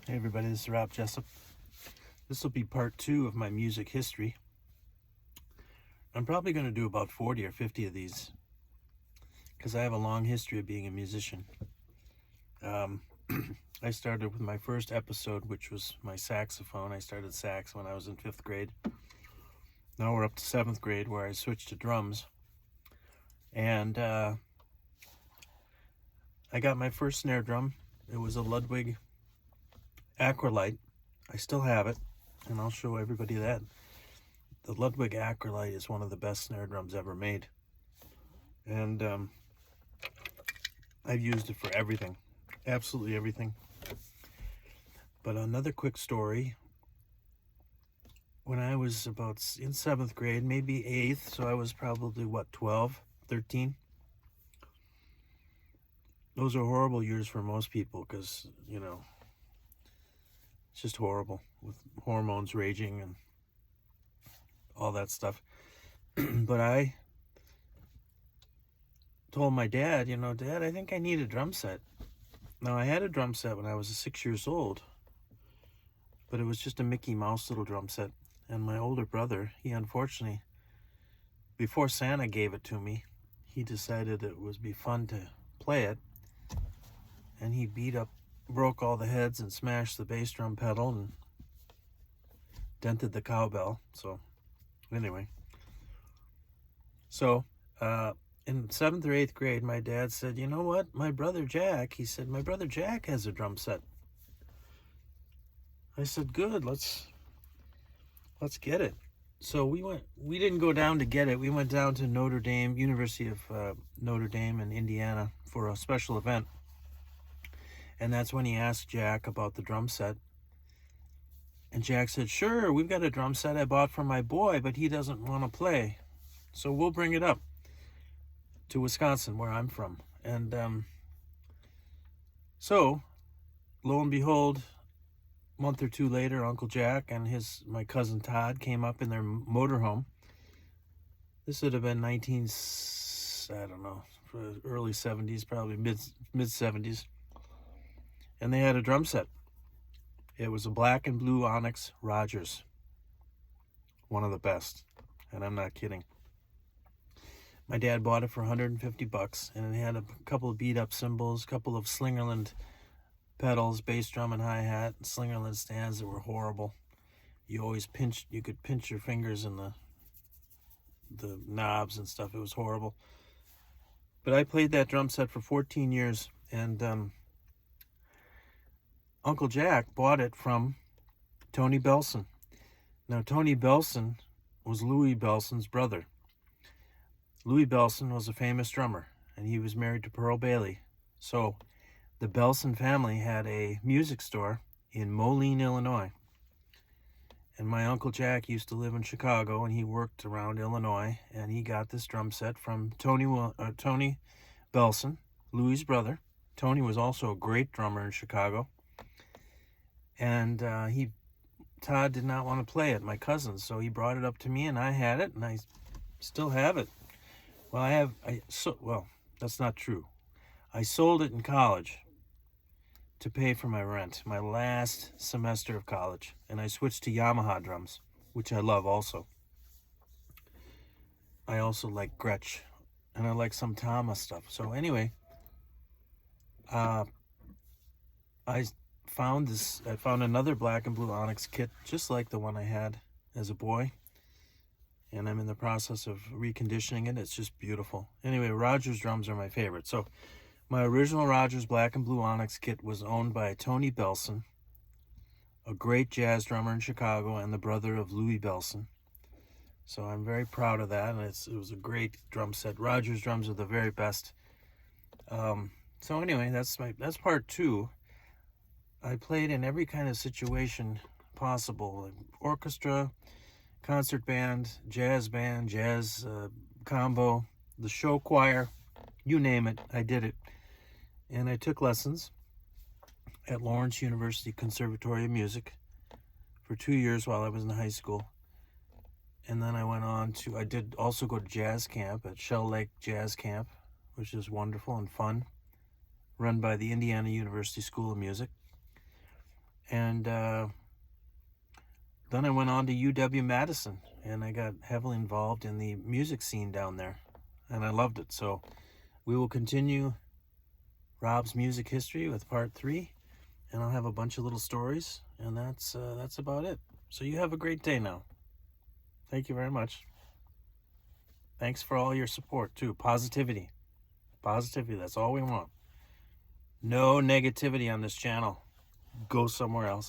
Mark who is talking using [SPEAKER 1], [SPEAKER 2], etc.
[SPEAKER 1] Hey everybody, this is Rob Jessup. This will be part 2 of my music history. I'm probably going to do about 40 or 50 of these because I have a long history of being a musician. I started with my first episode, which was my saxophone. I started sax when I was in 5th grade. Now we're up to 7th grade where I switched to drums. And I got my first snare drum. It was a Ludwig Acrolite. I still have it, and I'll show everybody that. The Ludwig Acrolite is one of the best snare drums ever made. And I've used it for everything, absolutely everything. But another quick story. When I was about in 7th grade, maybe 8th, so I was probably, 12, 13. Those are horrible years for most people because, it's just horrible with hormones raging and all that stuff. But I told my dad, Dad, I think I need a drum set. Now, I had a drum set when I was 6 years old, but it was just a Mickey Mouse little drum set. And my older brother, he unfortunately, before Santa gave it to me, he decided it would be fun to play it. And he broke all the heads and smashed the bass drum pedal and dented the cowbell. So, anyway. So, in 7th or 8th grade, my dad said, you know what, my brother Jack has a drum set. I said, good, let's get it. So we didn't go down to get it. We went down to Notre Dame, University of Notre Dame in Indiana for a special event. And that's when he asked Jack about the drum set. And Jack said, sure, we've got a drum set I bought for my boy, but he doesn't want to play. So we'll bring it up to Wisconsin, where I'm from. And so, lo and behold, a month or two later, Uncle Jack and my cousin Todd came up in their motorhome. This would have been early 70s, probably mid 70s. And they had a drum set. It was a black and blue Onyx Rogers. One of the best. And I'm not kidding. My dad bought it for $150, and it had a couple of beat-up cymbals, a couple of Slingerland pedals, bass drum and hi-hat, and Slingerland stands that were horrible. You could pinch your fingers in the knobs and stuff. It was horrible. But I played that drum set for 14 years, and Uncle Jack bought it from Tony Belson. Now, Tony Belson was Louis Belson's brother. Louis Belson was a famous drummer, and he was married to Pearl Bailey. So the Belson family had a music store in Moline, Illinois. And my Uncle Jack used to live in Chicago, and he worked around Illinois, and he got this drum set from Tony Belson, Louis' brother. Tony was also a great drummer in Chicago. And Todd did not want to play it, my cousin, so he brought it up to me, and I had it, and I still have it. Well, that's not true. I sold it in college to pay for my rent, my last semester of college, and I switched to Yamaha drums, which I love also. I also like Gretsch, and I like some Tama stuff. So anyway, I found another black and blue Onyx kit, just like the one I had as a boy. And I'm in the process of reconditioning it. It's just beautiful. Anyway, Rogers drums are my favorite. So my original Rogers black and blue Onyx kit was owned by Tony Belson, a great jazz drummer in Chicago and the brother of Louis Belson. So I'm very proud of that, and it was a great drum set. Rogers drums are the very best. So anyway, that's part 2. I played in every kind of situation possible, like orchestra, concert band, jazz combo, the show choir, you name it, I did it. And I took lessons at Lawrence University Conservatory of Music for 2 years while I was in high school. And then I did also go to jazz camp at Shell Lake Jazz Camp, which is wonderful and fun, run by the Indiana University School of Music. And then I went on to UW-Madison, and I got heavily involved in the music scene down there, and I loved it. So we will continue Rob's music history with part 3, and I'll have a bunch of little stories, and that's about it. So you have a great day now. Thank you very much. Thanks for all your support too. Positivity, that's all we want. No negativity on this channel. Go somewhere else.